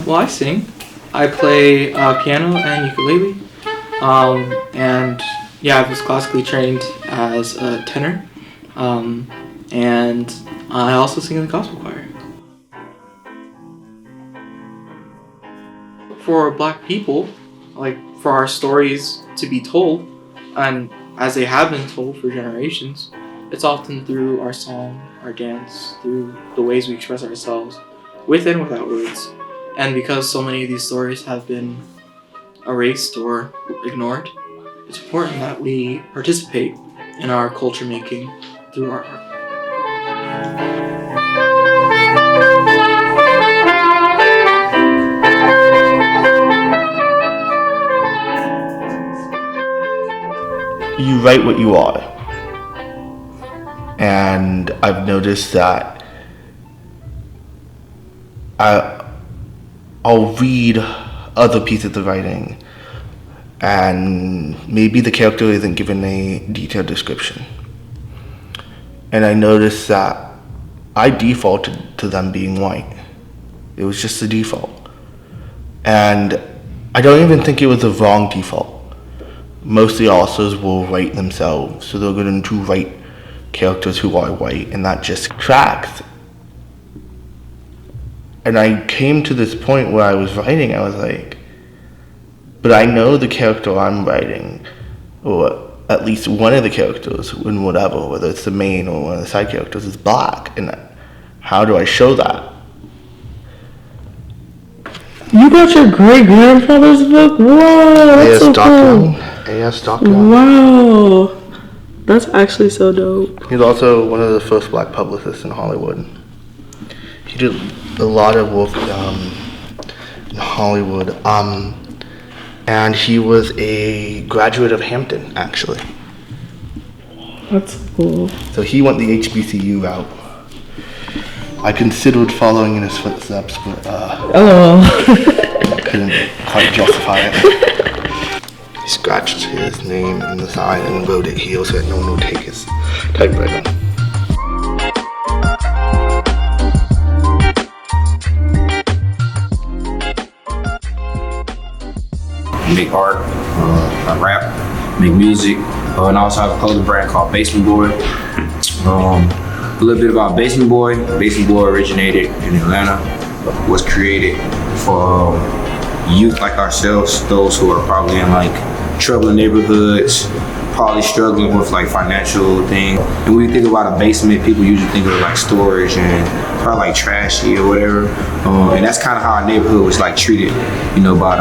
Well, I sing. I play piano and ukulele. And yeah, I was classically trained as a tenor. And I also sing in the gospel choir. For Black people, like for our stories to be told, and as they have been told for generations, it's often through our song, our dance, through the ways we express ourselves, with and without words. And because so many of these stories have been erased or ignored, it's important that we participate in our culture making through our art. You write what you are. And I've noticed that I'll read other pieces of writing and maybe the character isn't given a detailed description. And I noticed that I defaulted to them being white. It was just the default. And I don't even think it was a wrong default. Mostly authors will write themselves, so they're going to write characters who are white, and that just tracks. And I came to this point where I was writing, I was like, but I know the character I'm writing, or at least one of the characters in whatever, whether it's the main or one of the side characters, is Black, and how do I show that? You got your great-grandfather's book? Wow, that's so cool. A.S. Stockton. Wow, that's actually so dope. He's also one of the first Black publicists in Hollywood. He did a lot of work in Hollywood, and he was a graduate of Hampton, actually. That's cool. So he went the HBCU route. I considered following in his footsteps, but couldn't quite justify it. He scratched his name in the sign and wrote it here so that no one would take his typewriter. Make art, I rap, make music, and I also have a clothing brand called Basement Boy. A little bit about Basement Boy. Basement Boy originated in Atlanta, was created for youth like ourselves, those who are probably in like troubling neighborhoods, probably struggling with like financial things. And when you think about a basement, people usually think of like storage and probably like trashy or whatever. And that's kind of how our neighborhood was like treated, you know, by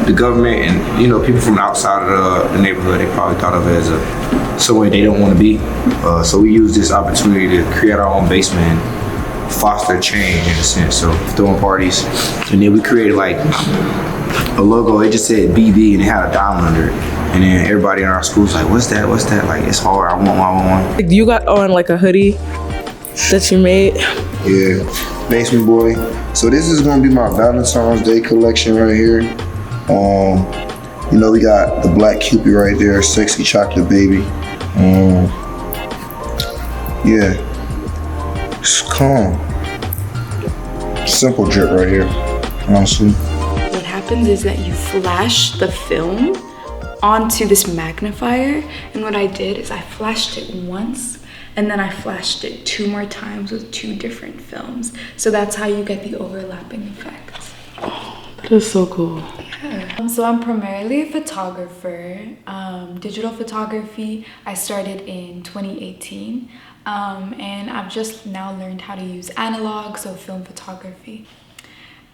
the government and, you know, people from outside of the neighborhood. They probably thought of it as somewhere they don't want to be. So we use this opportunity to create our own basement and foster change in a sense. So throwing parties, and then we created like a logo. It just said BB and it had a diamond under it. And then everybody in our school's like, what's that? What's that? Like, it's hard. I want one. You got on like a hoodie that you made? Yeah, Basement Boy. So this is gonna be my Valentine's Day collection right here. You know, we got the Black Cupid right there, Sexy Chocolate Baby. Yeah, it's calm. Simple drip right here, honestly. What happens is that you flash the film onto this magnifier, and what I did is I flashed it once and then I flashed it 2 more times with 2 different films. So that's how you get the overlapping effect. Oh, that is so cool. Yeah. So I'm primarily a photographer, digital photography. I started in 2018, and I've just now learned how to use analog, so film photography.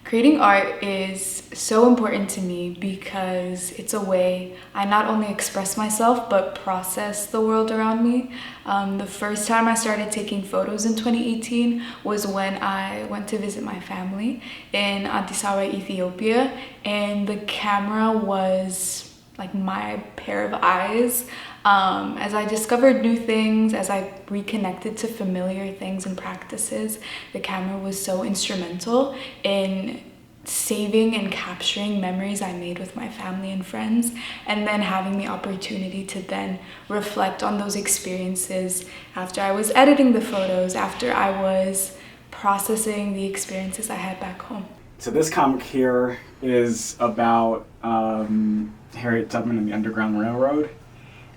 Creating art is so important to me because it's a way I not only express myself but process the world around me. The first time I started taking photos in 2018 was when I went to visit my family in Addis Ababa, Ethiopia, and the camera was like my pair of eyes. As I discovered new things, as I reconnected to familiar things and practices, the camera was so instrumental in saving and capturing memories I made with my family and friends, and then having the opportunity to then reflect on those experiences after I was editing the photos, after I was processing the experiences I had back home. So this comic here is about Harriet Tubman and the Underground Railroad.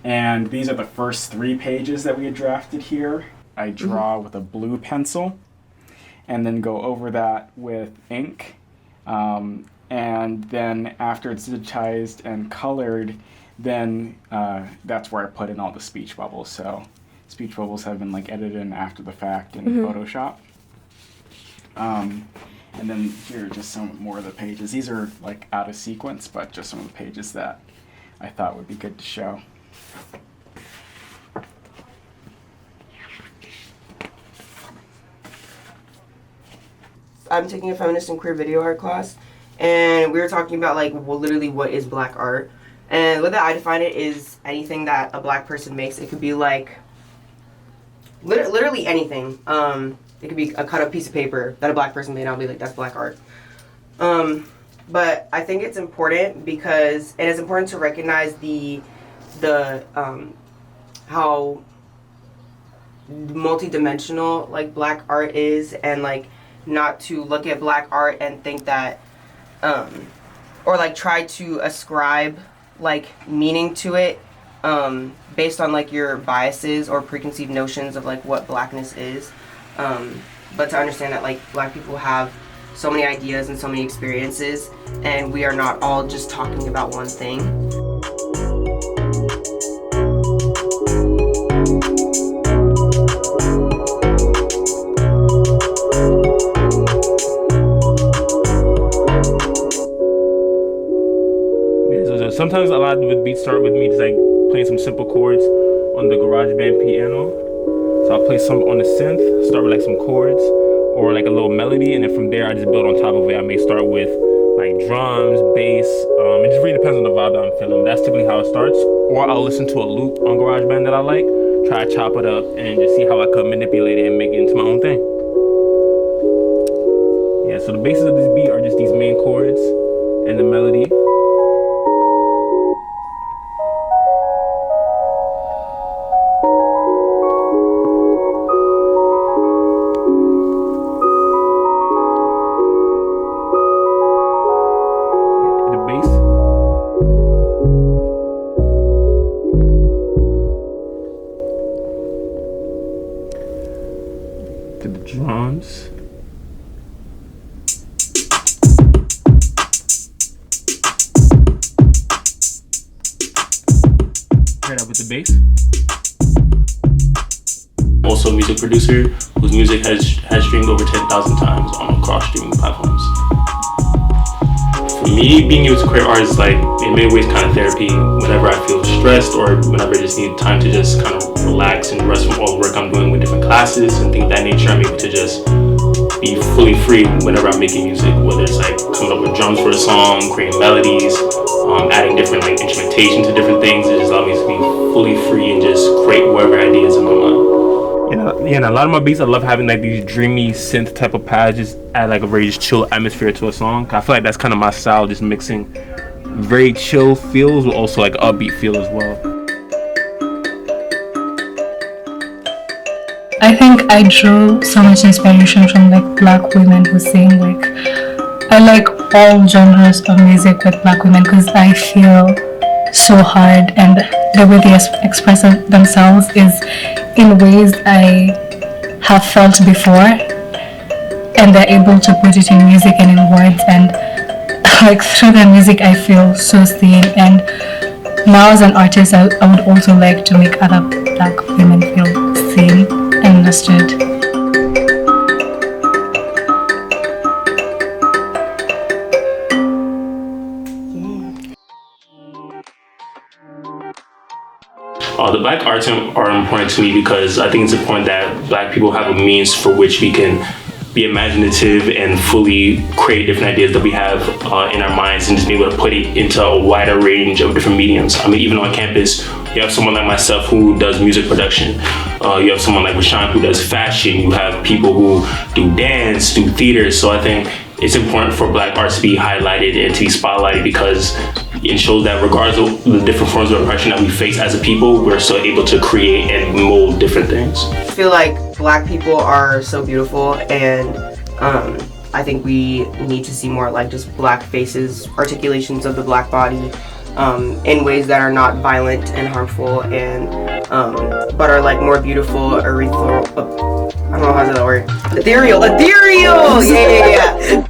And these are the first 3 pages that we had drafted here. I draw with a blue pencil and then go over that with ink. And then after it's digitized and colored, then that's where I put in all the speech bubbles. So speech bubbles have been like edited in after the fact in Photoshop. And then here are just some more of the pages. These are like out of sequence, but just some of the pages that I thought would be good to show. I'm taking a feminist and queer video art class, and we were talking about like literally what is black art. And the way that I define it is anything that a black person makes. It could be like literally anything. It could be a cut up piece of paper that a black person made. I'll be like, that's black art. But I think it's important because it is important to recognize the how multidimensional like black art is, and like not to look at black art and think that or like try to ascribe like meaning to it based on like your biases or preconceived notions of like what blackness is, but to understand that like black people have so many ideas and so many experiences, and we are not all just talking about one thing. Sometimes a lot of the beats start with me just like playing some simple chords on the GarageBand piano. So I'll play some on the synth, start with like some chords or like a little melody, and then from there I just build on top of it. I may start with like drums, bass. It just really depends on the vibe that I'm feeling. That's typically how it starts. Or I'll listen to a loop on GarageBand that I like, try to chop it up and just see how I could manipulate it and make it into my own thing. Yeah, so the basis of this beat are just these main chords and the melody. To the drums. Paired up with the bass. Also a music producer whose music has streamed over 10,000 times on across streaming platforms. For me, being able to create art is like in many ways kind of therapy. Whenever I feel stressed or whenever I just need time to just kind of relax and rest from all the work I'm doing with different classes and things of that nature, I'm able to just be fully free whenever I'm making music, whether it's like coming up with drums for a song, creating melodies, adding different like instrumentation to different things. It just allows me to be fully free and just create whatever ideas in my mind. Yeah, and a lot of my beats, I love having like these dreamy synth type of pads, just add like a very just chill atmosphere to a song. I feel like that's kind of my style, just mixing very chill feels with also like upbeat feel as well. I think I drew so much inspiration from like black women who sing. Like I like all genres of music with black women because I feel so hard, and the way they express themselves is in ways I have felt before, and they're able to put it in music and in words, and like through their music I feel so seen. And now as an artist I would also like to make other black women feel seen and understood. The black arts are important to me because I think it's important that black people have a means for which we can be imaginative and fully create different ideas that we have in our minds, and just be able to put it into a wider range of different mediums. I mean, even on campus, you have someone like myself who does music production. You have someone like Rashawn who does fashion. You have people who do dance, do theater. So I think it's important for Black arts to be highlighted and to be spotlighted, because it shows that regardless of the different forms of oppression that we face as a people, we're still able to create and mold different things. I feel like Black people are so beautiful, and I think we need to see more like just Black faces, articulations of the Black body, in ways that are not violent and harmful, and but are like more beautiful, I don't know how to say that word. Ethereal, yeah.